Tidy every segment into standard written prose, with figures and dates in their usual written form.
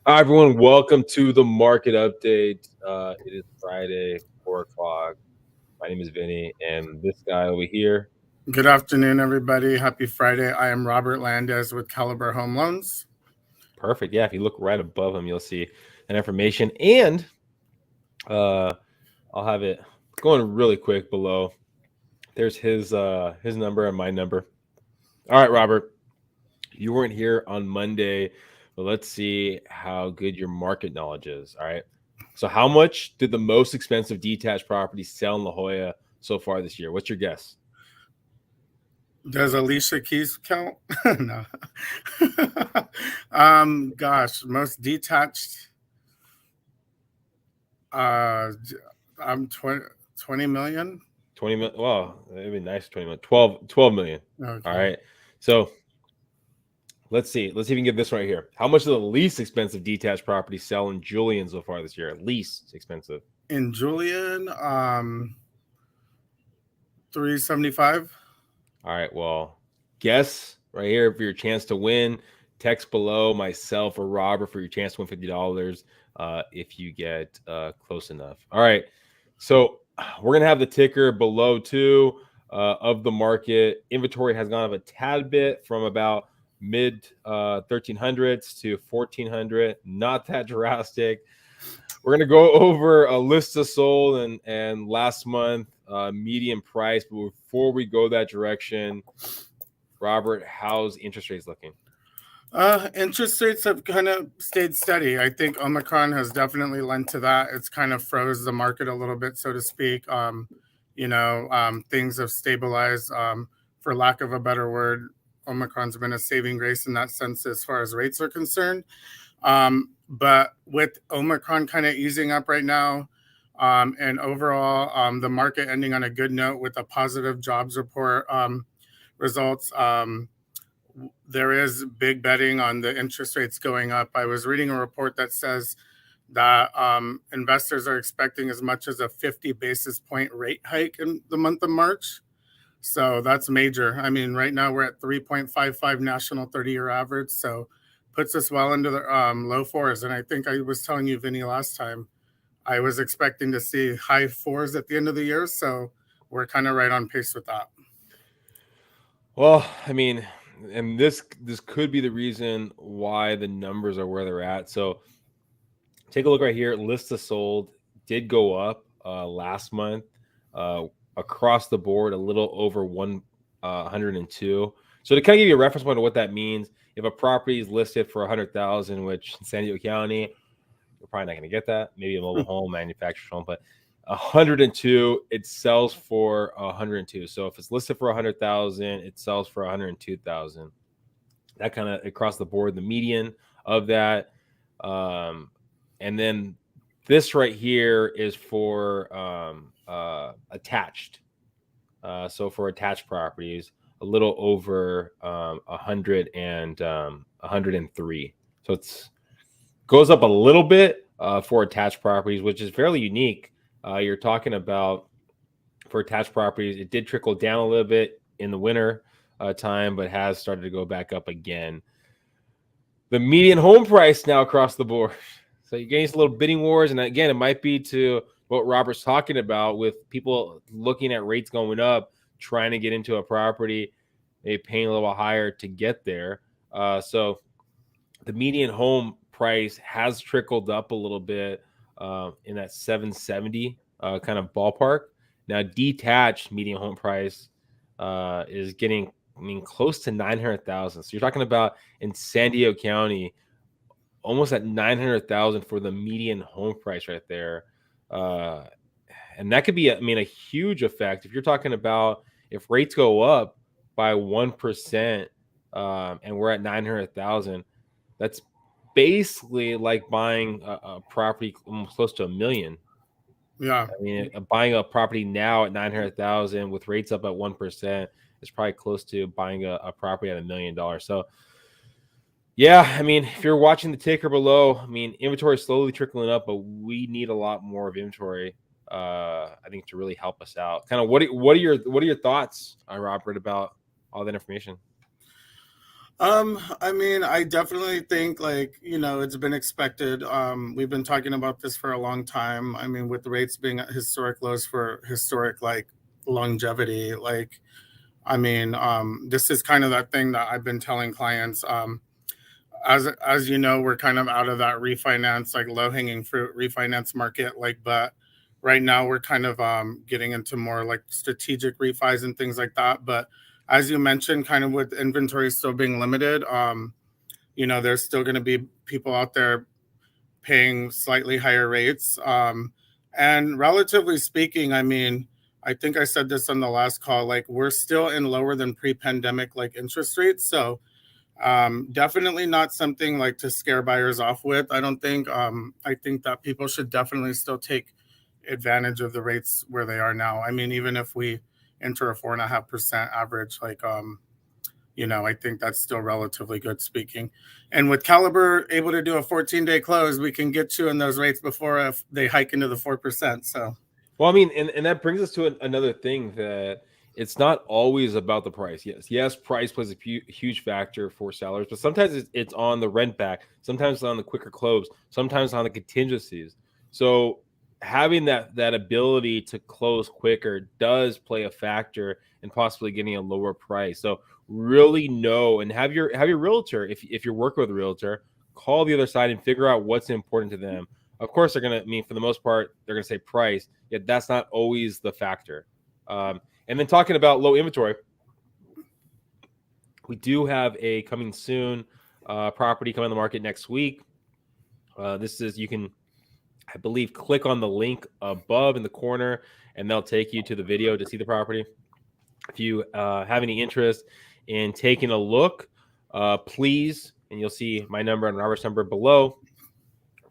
Hi, everyone. Welcome to the market update. It is Friday, 4 o'clock. My name is Vinnie, and this guy over here. Good afternoon, everybody. Happy Friday. I am Robert Landez with Caliber Home Loans. Perfect. Yeah, if you look right above him, you'll see that information. And uh, I'll have it going really quick below. There's his number and my number. All right, Robert. You weren't here on Monday, but let's see how good your market knowledge is. All right. So, how much did the most expensive detached property sell in La Jolla so far this year? What's your guess? Does Alicia Keys count? No. Most detached. Uh, I'm 20 million. 20 million. Well, it'd be nice. 20 million. 12 million. All Okay. right. So, let's see. Let's even get this right here. How much did the least expensive detached property sell in Julian so far this year? Least expensive. In Julian, 375. All right. Well, guess right here for your chance to win. Text below myself or Robert for your chance to win $50 if you get close enough. All right. So we're going to have the ticker below too of the market. Inventory has gone up a tad bit from about mid 1300s to 1400. Not that drastic. We're gonna go over a list of sold and last month median price. But before we go that direction, Robert, how's interest rates looking? Interest rates have kind of stayed steady. I think Omicron has definitely lent to that. It's kind of froze the market a little bit, so to speak. Things have stabilized. For lack of a better word, Omicron's been a saving grace in that sense as far as rates are concerned. But with Omicron kind of easing up right now, and overall the market ending on a good note with a positive jobs report results. There is big betting on the interest rates going up. I was reading a report that says that investors are expecting as much as a 50 basis point rate hike in the month of March. So that's major. I mean, right now we're at 3.55 national 30-year average. So puts us well into the low fours. And I think I was telling you, Vinny, last time, I was expecting to see high fours at the end of the year. So we're kind of right on pace with that. Well, I mean, and this could be the reason why the numbers are where they're at. So take a look right here. List of sold did go up last month uh, across the board, a little over 102. So to kind of give you a reference point of what that means, if a property is listed for 100,000, which in San Diego County, you're probably not going to get that. Maybe a mobile home, manufactured home, but 102, it sells for 102. So if it's listed for 100,000, it sells for 102,000. That kind of across the board, the median of that. Um, and then this right here is for attached. So for attached properties, a little over 100 and 103. So it's goes up a little bit for attached properties, which is fairly unique. You're talking about for attached properties, it did trickle down a little bit in the winter time, but has started to go back up again. The median home price now across the board. So you're getting a little bidding wars. And again, it might be to what Robert's talking about with people looking at rates going up, trying to get into a property, maybe paying a little higher to get there. So the median home price has trickled up a little bit in that 770 kind of ballpark. Now, detached median home price is getting, close to 900,000. So you're talking about in San Diego County, almost at 900,000 for the median home price right there. And that could be, a huge effect if you're talking about if rates go up by 1%, and we're at 900,000. That's basically like buying a property almost close to $1 million. Yeah. Buying a property now at 900,000 with rates up at 1% is probably close to buying a property at $1 million. So, yeah, if you're watching the ticker below, inventory is slowly trickling up, but we need a lot more of inventory. I think to really help us out. Kind of what are your thoughts, Robert, about all that information? I mean, I definitely think like, it's been expected. We've been talking about this for a long time. I mean, with the rates being at historic lows for historic like longevity, like I mean, this is kind of that thing that I've been telling clients. As you know, we're kind of out of that refinance, like low hanging fruit refinance market. Like, but right now we're kind of getting into more like strategic refis and things like that. But as you mentioned, kind of with inventory still being limited, there's still going to be people out there paying slightly higher rates. And relatively speaking, I mean, I think I said this on the last call, like we're still in lower than pre-pandemic like interest rates. So definitely not something like to scare buyers off with. I don't think. I think that people should definitely still take advantage of the rates where they are now. I mean, even if we enter a 4.5% average, like I think that's still relatively good speaking. And with Caliber able to do a 14-day close, we can get you in those rates before if they hike into the 4%. So. Well, I mean, and that brings us to another thing that it's not always about the price. Yes, price plays a huge factor for sellers, but sometimes it's on the rent back, sometimes it's on the quicker close, sometimes on the contingencies. So having that ability to close quicker does play a factor in possibly getting a lower price. So really know and have your realtor, if you're working with a realtor, call the other side and figure out what's important to them. Of course, they're going to, I mean, for the most part, they're going to say price, yet that's not always the factor. And then talking about low inventory, we do have a coming soon property coming on the market next week. This is, you can, I believe, click on the link above in the corner, and they'll take you to the video to see the property. If you have any interest in taking a look, please, and you'll see my number and Robert's number below,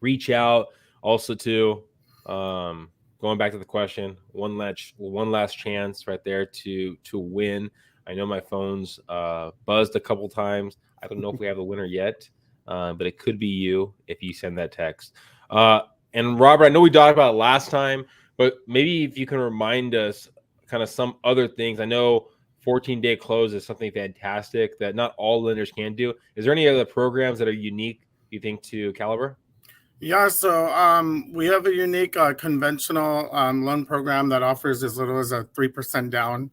reach out. Also, to going back to the question, one last chance right there to win. I know my phone's buzzed a couple times. I don't know if we have the winner yet, but it could be you if you send that text. And Robert, I know we talked about it last time, but maybe if you can remind us kind of some other things. I know 14-day close is something fantastic that not all lenders can do. Is there any other programs that are unique, you think, to Caliber? Yeah, so we have a unique conventional loan program that offers as little as a 3% down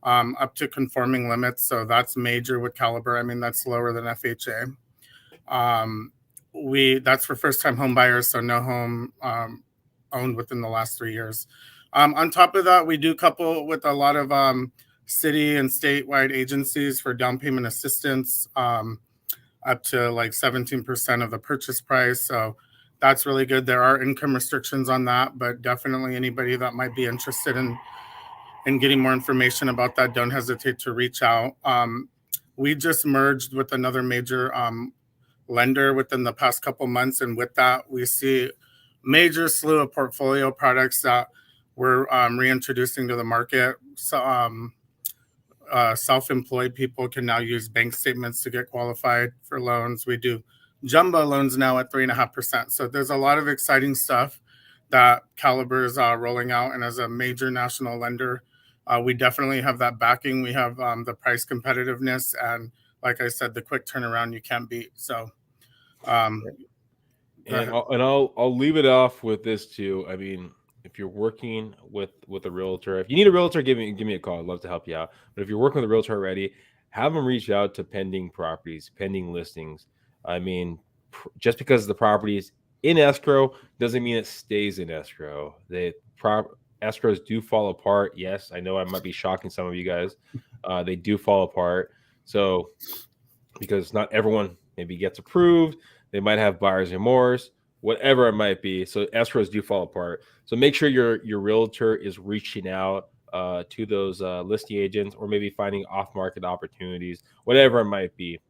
up to conforming limits. So that's major with Caliber. I mean, that's lower than FHA. That's for first-time home buyers, so no home owned within the last 3 years. On top of that, we do couple with a lot of city and statewide agencies for down payment assistance, up to like 17% of the purchase price. So that's really good. There are income restrictions on that, but definitely anybody that might be interested in getting more information about that, don't hesitate to reach out. We just merged with another major lender within the past couple months, and with that, we see major slew of portfolio products that we're reintroducing to the market. So self-employed people can now use bank statements to get qualified for loans. We do jumbo loans now at 3.5%. So there's a lot of exciting stuff that Caliber is rolling out. And as a major national lender, we definitely have that backing. We have the price competitiveness, and like I said, the quick turnaround you can't beat. So, and I'll leave it off with this too. I mean, if you're working with a realtor, if you need a realtor, give me a call. I'd love to help you out. But if you're working with a realtor already, have them reach out to pending properties, pending listings. I mean, just because the property is in escrow doesn't mean it stays in escrow. Escrows do fall apart. Yes, I know I might be shocking some of you guys. They do fall apart. So because not everyone maybe gets approved, they might have buyer's remorse, whatever it might be. So escrows do fall apart. So make sure your realtor is reaching out to those listing agents, or maybe finding off-market opportunities, whatever it might be.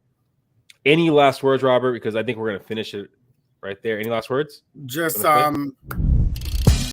Any last words, Robert? Because I think we're going to finish it right there. Any last words? Just